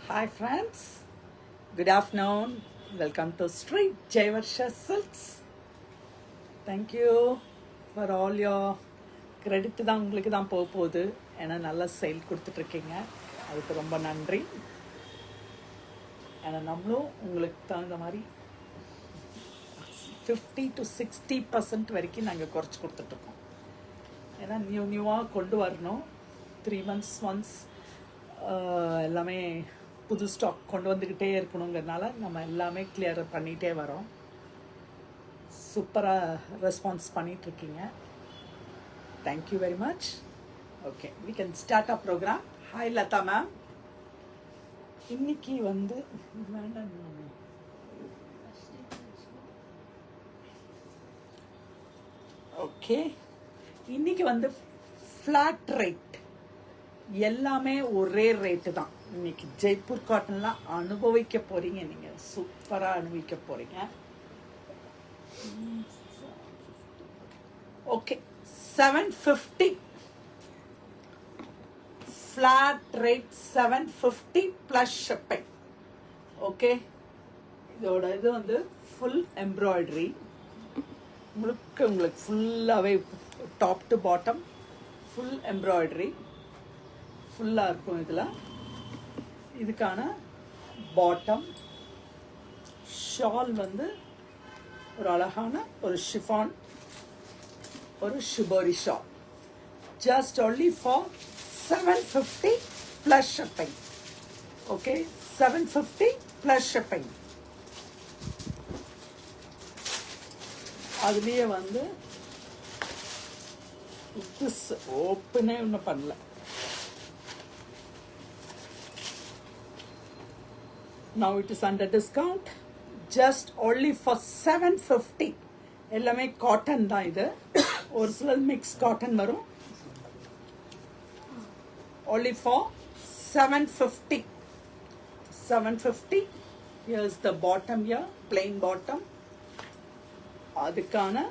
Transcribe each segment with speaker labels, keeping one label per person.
Speaker 1: Hi friends, good afternoon. Welcome to Street Jayavarsha Silks. Thank you for all your credit தான் உங்களுக்கு தான் போக போகுது. ஏன்னா நல்ல சேல் கொடுத்துட்ருக்கீங்க, அதுக்கு ரொம்ப நன்றி. ஏன்னா நம்மளும் உங்களுக்கு தகுந்த மாதிரி 50 to 60% வரைக்கும் நாங்கள் குறைச்சி கொடுத்துட்ருக்கோம். ஏன்னா நியூவாக கொண்டு வரணும். 3 months once எல்லாமே புது ஸ்டாக் கொண்டு வந்துக்கிட்டே இருக்கணுங்கிறதுனால நம்ம எல்லாமே கிளியர் பண்ணிகிட்டே வரோம். சூப்பராக ரெஸ்பான்ஸ் பண்ணிகிட்ருக்கீங்க. Thank you very much. Okay, we can start a programme. Hi Latha ma'am. இன்னைக்கு வந்து ஓகே, இன்னைக்கு வந்து ஃப்ளாட் ரேட், எல்லாமே ஒரே ரேட்டு தான். இன்னைக்கு ஜெய்ப்பூர் காட்டன்லாம் அனுபவிக்க போறீங்க, நீங்க சூப்பரா அனுபவிக்க போறீங்க. Okay, 750 flat rate, 750 plus shipping. Okay, இதோட இது வந்து ஃபுல் எம்ப்ராய்டரி, உங்களுக்கு ஃபுல்லாகவே top to bottom full embroidery ஃபுல்லாக இருக்கும். இதில் இதுக்கான பாட்டம் ஷால் வந்து ஒரு அழகான ஒரு ஷிஃபான், ஒரு shibori shawl. Just only for 750 plus shipping. Okay, 750 plus shipping. அதுலேயே வந்து ஓப்பனே ஒன்றும் பண்ணல. Now it is under discount, just only for 750. எல்லாமே காட்டன் தான். இது ஒரு சில மிக்ஸ் காட்டன் வரும். Only for 750. 750. Here's the bottom here, plain bottom. அதுக்கான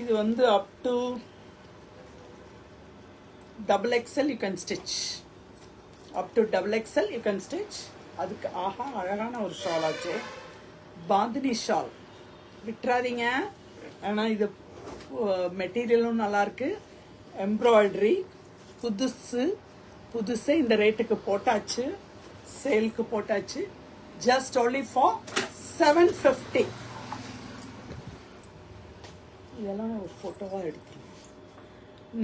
Speaker 1: இது வந்து up to double XL you can stitch. Up to double XL you can stitch. அதுக்கு ஆஹா அழகான ஒரு ஷால் ஆச்சு, பாந்தினி ஷால். விட்டுறாதீங்க. ஆனால் இது மெட்டீரியலும் நல்லாயிருக்கு, எம்ப்ராய்டரி புதுசு இந்த ரேட்டுக்கு போட்டாச்சு, சேலுக்கு போட்டாச்சு. Just only for 750. இதெல்லாம் ஒரு ஃபோட்டோவாக எடுத்துருக்கேன்.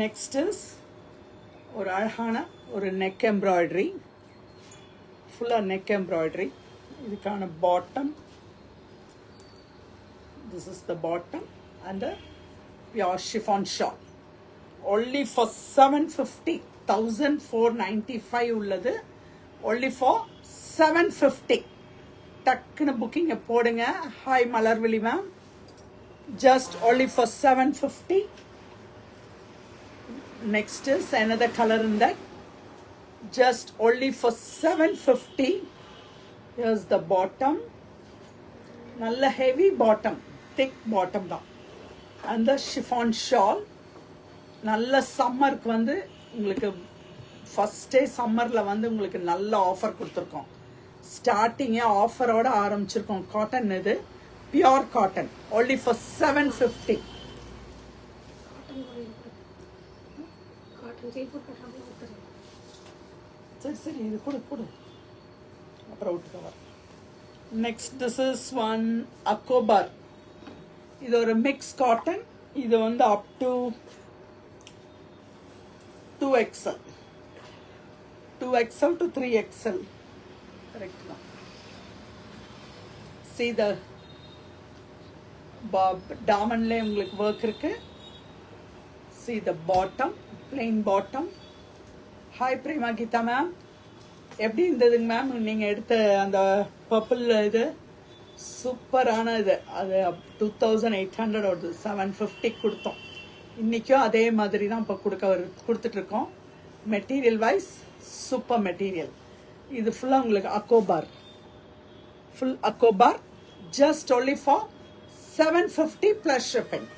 Speaker 1: நெக்ஸ்ட் இஸ் ஒரு அழகான ஒரு நெக் எம்ப்ராய்டரி, ஃபுல்லாக நெக் எம்ப்ராய்டரி. இதுக்கான bottom, this is the bottom and the pure chiffon shawl. Only for 750. 1495 உள்ளது, ஒன்லி ஃபார் 750. டக்குன்னு புக்கிங்கை போடுங்க. Hi Malarvizhi ma'am. Just only for 750. Next is another color in that. Just only for 750. Here's the bottom. Nalla heavy bottom, thick bottom da. And the chiffon shawl. Nalla summer ku vandu ungalku first day summer la vandu ungalku nalla offer kuduthirkom. Starting offer oda aarambichirukom. Cotton idu, pure cotton, only for 750. சரி இது கொடு அப்புறம் விட்டுக்க வர. Next this is one அக்கோபார். இது ஒரு mix cotton. இது வந்து up to 2XL, 2XL to 3XL correct தான். See the டாமன்ல உங்களுக்கு ஒர்க் இருக்கு. See the bottom, plain bottom. Hi Prema Geetha ma'am, எப்படி இருந்ததுங்க மேம் நீங்கள் எடுத்த அந்த பர்பிள்? இது சூப்பரான இது. அது 2800 வருது, 750 கொடுத்தோம். இன்றைக்கும் அதே மாதிரி தான் இப்போ கொடுத்துட்ருக்கோம். Material wise super material. இது ஃபுல்லாக உங்களுக்கு அக்கோபார், ஃபுல் அக்கோபார். Just only for 750 plus shipping.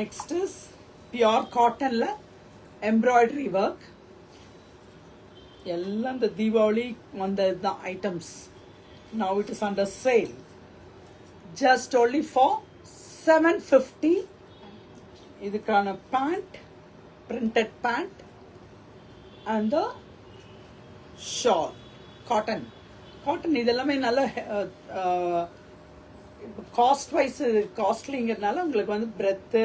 Speaker 1: Next is pure காட்டனில் embroidery work. எல்லாம் இந்த தீபாவளி வந்தது தான் items. Now it is under sale. Just only for 750. இதுக்கான pant, printed pant and the shawl. Cotton இதெல்லாமே நல்ல காஸ்ட் வைஸ் காஸ்ட்லிங்கிறதுனால உங்களுக்கு வந்து பிரெத்து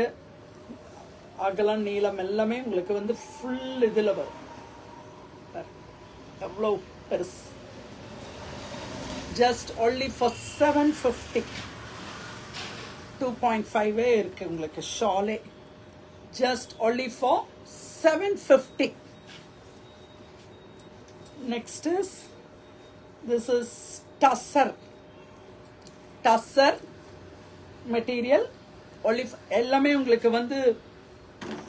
Speaker 1: அகலம் நீளம் எல்லாமே உங்களுக்கு வந்து ஃபுல் இதில் வரும். எவ்வளோ பெருசு. Just only for 750. 2.5 இருக்கு உங்களுக்கு ஷாலே. Just only for 750. Next is this is tussar material. only எல்லாமே உங்களுக்கு வந்து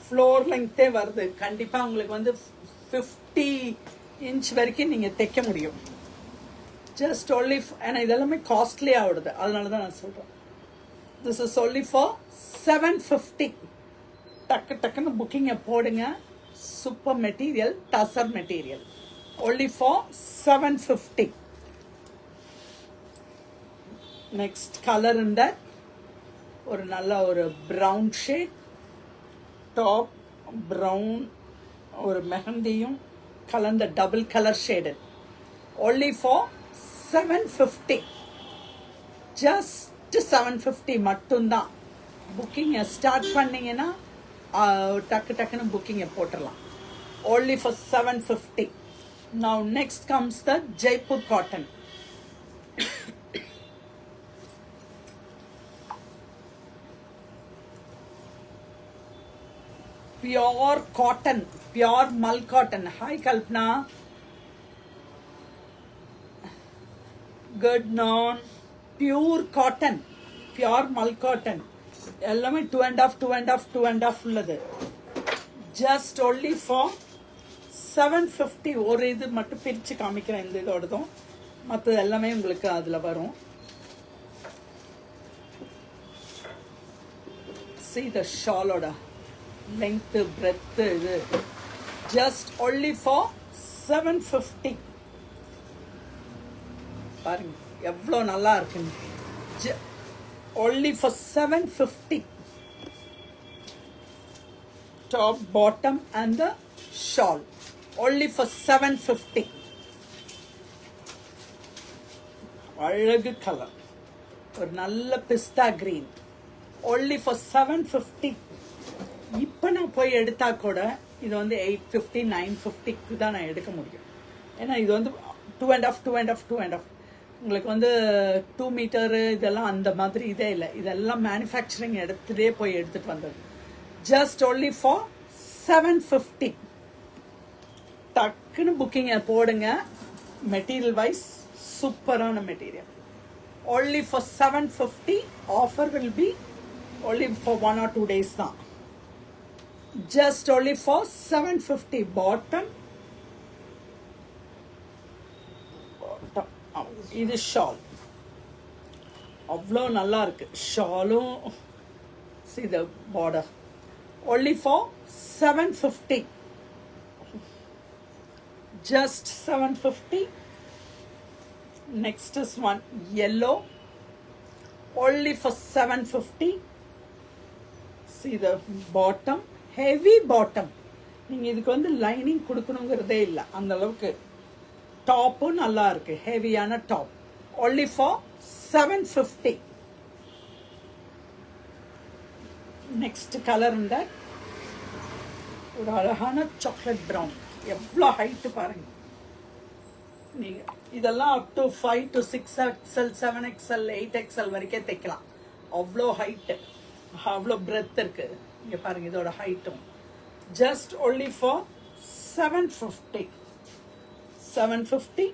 Speaker 1: ஃப்ளோர் லெங்க்த்தே வருது. கண்டிப்பாக உங்களுக்கு வந்து 50 இன்ச் வரைக்கும் நீங்கள் தைக்க முடியும். ஜஸ்ட் ஒன்லி ஏன்னா இதெல்லாமே காஸ்ட்லி ஆகிடுது, அதனால தான் நான் சொல்கிறேன். This is only for 750. டக்குன்னு புக்கிங்கை போடுங்க. Super material, tussar material. only for 750. next color in that ஒரு நல்ல ஒரு brown shade, top brown ஒரு மெஹந்தியும் கலந்த double color shaded. only for 750. just 750 மட்டும்தான். புக்கிங் ஸ்டார்ட் பண்ணீங்கன்னா டக்குன்னு புக்கிங்கை போட்டுடலாம். only for 750. Now next comes the Jaipur cotton. Pure cotton, pure mull cotton. Hi Kalpana. Good non. Pure cotton, pure mull cotton. எல்லாமே 2.5 உள்ளது. Just only for 750. ஒரு இது மட்டும் பிரித்து காமிக்கிறேன். இந்த இதோடதும் மற்றது எல்லாமே உங்களுக்கு அதில் வரும். see the ஷாலோட லெங்க்த்து பிரெத்து இது. just only for 750. பாருங்க எவ்வளோ நல்லா இருக்குன்னு. only for 750. top, bottom and the shawl. only for 750. அழகு கலர், ஒரு நல்ல பிஸ்தா கிரீன். only for 750. இப்போ நான் போய் எடுத்தா கூட இது வந்து 850 950 தான் நான் எடுக்க முடியும். ஏன்னா இது வந்து 2.5 உங்களுக்கு வந்து 2 மீட்டரு இதெல்லாம் அந்த மாதிரி இதே இல்லை. இதெல்லாம் மேனுஃபேக்சரிங் எடுத்துகிட்டே போய் எடுத்துகிட்டு வந்தது. Just only for 750. டக்குன்னு புக்கிங் போடுங்க. மெட்டீரியல் வைஸ் சூப்பரான material. only for 750. offer will be only for 1 or 2 days தான். just only for 750. bottom இது ஷால் அவ்வளோ நல்லா இருக்கு. ஷாலும் see the border. only for 750. just 750. next is one yellow. only for 750. see the bottom, heavy bottom. நீங்க இதுக்கு வந்து lining கொடுக்கணுங்கிறதே இல்லை, அந்த அளவுக்கு. டாப்பும் நல்லா இருக்கு, ஹெவியான top. only for 750. next color in that ஒரு அழகான சாக்லேட் ப்ரௌன். எவ்வளோ ஹைட்டு பாருங்க. நீங்க இதெல்லாம் up to 5 to 6XL 7XL 8XL வரைக்கும் தைக்கலாம். அவ்வளோ ஹைட்டு, அவ்வளோ பிரெத் இருக்கு. இங்க பாருங்க இதோட ஹைட்டும். just only for 750. 750.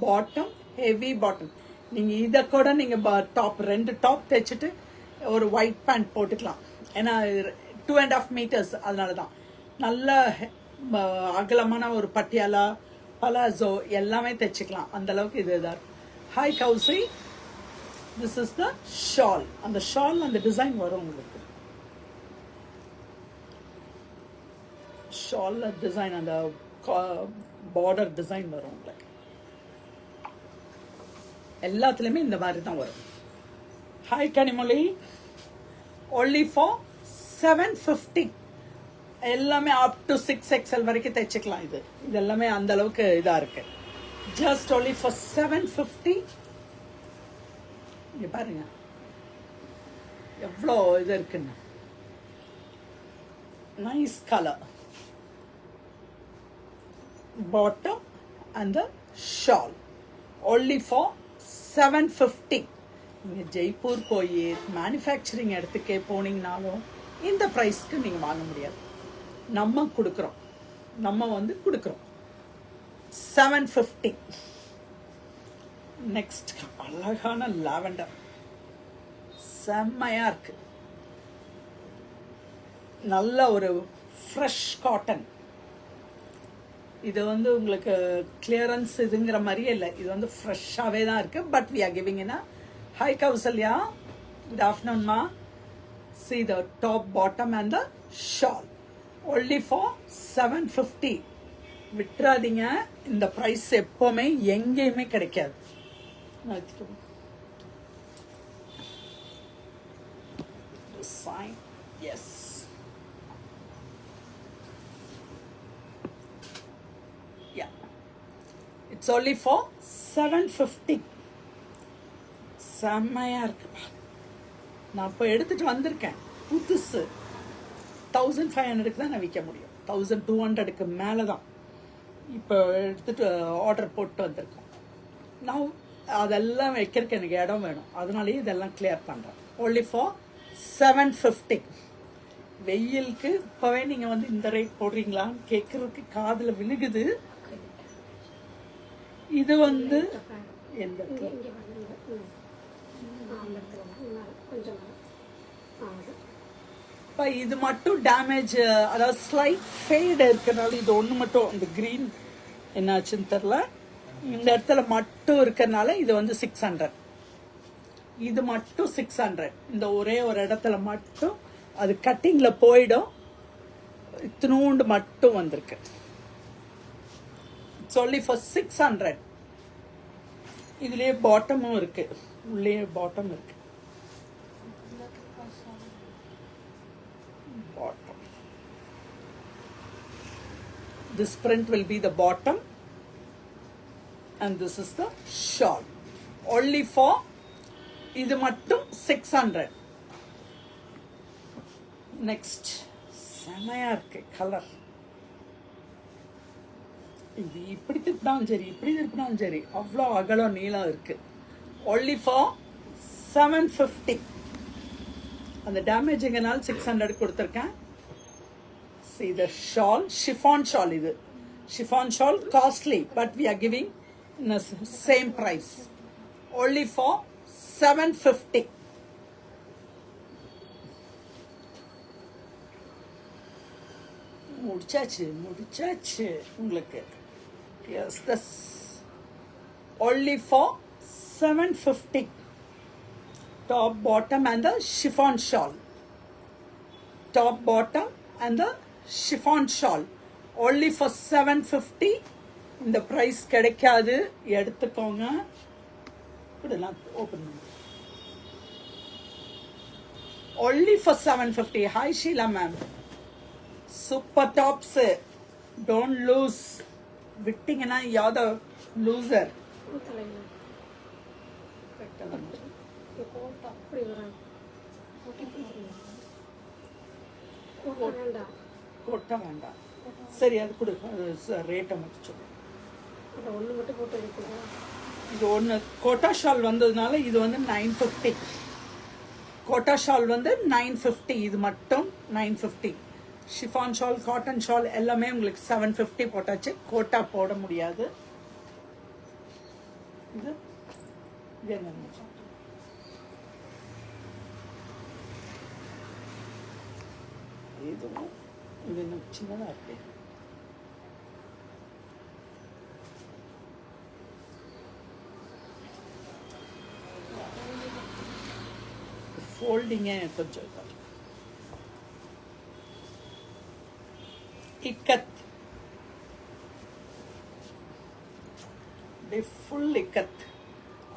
Speaker 1: Bottom, heavy bottom. நீங்க இதை கூட நீங்க டாப் 2 டாப் தைச்சிட்டு ஒரு ஒயிட் பேண்ட் போட்டுக்கலாம். ஏன்னா 2.5 meters, அதனால தான். நல்ல அகலமான ஒரு பட்டியாலா பலாசோ எல்லாமே தைச்சிக்கலாம், அந்த அளவுக்கு இது இதாக. Hi Kousi, this is the shawl. அந்த ஷால் அந்த டிசைன் வரும் உங்களுக்கு. ஷால் டிசைன் அந்த பார்டர் டிசைன் வரும் உங்களுக்கு. எல்லாத்துலேயுமே இந்த மாதிரி தான் வரும். Hi Kanimozhi, only for 750. எல்லாமே அப் டு 6XL வரைக்கும் தைச்சிக்கலாம். இது எல்லாமே அந்த அளவுக்கு இதாக இருக்கு. Just only for 750. இங்கே பாருங்க எவ்வளோ இது இருக்குன்னு. Nice colour bottom and the shawl only for 750. நீங்கள் ஜெய்ப்பூர் போய் மேனுஃபேக்சரிங் இடத்துக்கே போனீங்கனாலும் இந்த ப்ரைஸ்க்கு நீங்கள் வாங்க முடியாது. நம்ம கொடுக்குறோம், நம்ம கொடுக்குறோம் 750. நெக்ஸ்ட் அழகான லாவெண்டர், செம்மையா இருக்கு. நல்ல ஒரு ஃப்ரெஷ் காட்டன். இது உங்களுக்கு கிளியரன்ஸ் இதுங்கிற மாதிரியே இல்லை. இது ஃப்ரெஷ்ஷாகவே தான் இருக்கு. But we are giving in. Hi Kausalya, good afternoon மா. See the top, bottom and the shawl only for 750. விட்டுறாதீங்க, இந்த பிரைஸ் எப்பவுமே எங்கேயுமே கிடைக்காது. Sign, yes. Yeah, it's only for 750. செம்மையா இருக்கு. நான் இப்போ எடுத்துட்டு வந்திருக்கேன் புதுசு. 1500க்கு தான் நான் விற்க முடியும். 1200க்கு மேலே தான் இப்போ எடுத்துட்டு ஆர்டர் போட்டு வந்திருக்கோம். நான் அதெல்லாம் வைக்கிறதுக்கு எனக்கு இடம் வேணும், அதனாலேயே இதெல்லாம் கிளியர் பண்ணுறேன். only for 750. வெயிலுக்கு இப்போவே நீங்கள் இந்த ரேட் போடுறீங்களான்னு கேட்குறதுக்கு காதில் விழுகுது. இது எந்த இப்போ இது மட்டும் டேமேஜ், அதாவது ஸ்லைட் ஃபேட் இருக்கிறனால இது ஒன்று மட்டும் இந்த க்ரீன் என்னாச்சுன்னு தெரில. இந்த இடத்துல மட்டும் இருக்கிறனால இது 600. இது மட்டும் 600. இந்த ஒரே ஒரு இடத்துல மட்டும் அது கட்டிங்கில் போயிடும். இத்தினூண்டு மட்டும் வந்திருக்கு. It's only for 600. இதுலேயே பாட்டமும் இருக்கு, உள்ளே பாட்டம் இருக்கு. Bottom. This print will be the bottom and this is the shawl. Only for இது மட்டும் 600. Next, செமையா இருக்கு கலர். இது இப்படி திருப்பினாலும் சரி, இப்படி திருப்பினாலும் சரி, அவ்வளோ அகலம் நீளம் இருக்கு. only for 750. அந்த டேமேஜிங்கனால 600 கொடுத்துருக்கேன். see the shawl, chiffon shawl. இது chiffon shawl costly, but we are giving in a same price only for 750. முடிச்சாச்சு உங்களுக்கு. yes, this only for 750. top, bottom and the chiffon shawl. top, bottom and the chiffon shawl only for 750. இந்த price கிடைக்காது, எடுத்துக்கோங்க. நான் open பண்ணு. only for 750. hi Sheila ma'am. super tops, don't lose. விட்டீங்கன்னா you're the loser. Quota வேண்டாம், சரி அது கொடு. ரேட்டை மட்டும் சொல்லு. இது ஒன்று கோட்டா ஷால் வந்ததுனால இது 950. கோட்டா ஷால் 950. இது மட்டும் 950. ஷிஃபான் ஷால், காட்டன் ஷால் எல்லாமே உங்களுக்கு 750 போட்டாச்சு. கோட்டா போட முடியாது. இது இதுவும் இது எனக்கு சின்னதாக இருக்கு. ஃபோல்டிங்கே கொஞ்சம் ikat they full ikat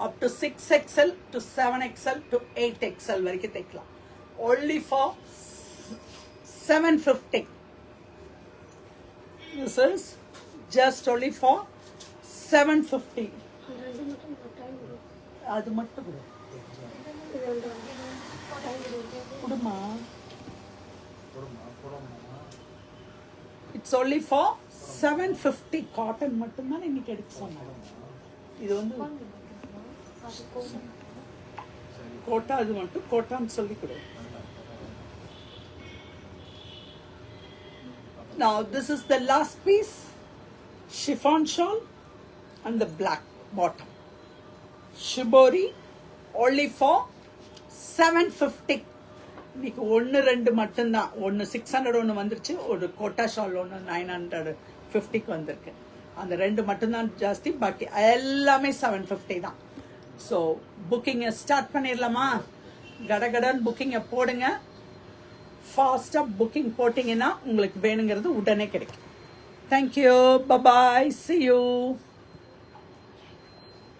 Speaker 1: up to 6XL to 7XL to 8XL வரைக்கும் தைக்கலாம். Only for 750. This is just only for 750. அது மட்டும் கொடுமா. It's only for 750. காட்டன் மட்டும்தான் இன்னைக்கு எடுக்க சொன்னாங்க. இது வந்து கோட்டா, அது மட்டும் கோட்டான்னு சொல்லி கொடு. Now this is the last piece, chiffon shawl and the black bottom, shibori, only for 750. இன்னைக்கு 1-2 மட்டும்தான். 600 ஒன்று வந்துருச்சு, ஒரு கோட்டா ஷால் ஒன்று 950க்கு வந்திருக்கு. அந்த 2 மட்டும்தான் ஜாஸ்தி, பாக்கி எல்லாமே 750 தான். ஸோ புக்கிங்கை ஸ்டார்ட் பண்ணிடலாமா? கடகடன் புக்கிங்கை போடுங்க. ஃபாஸ்ட்டாக புக்கிங் போட்டிங்கன்னா உங்களுக்கு வேணுங்கிறது உடனே கிடைக்கும். Thank you, bye bye, see you.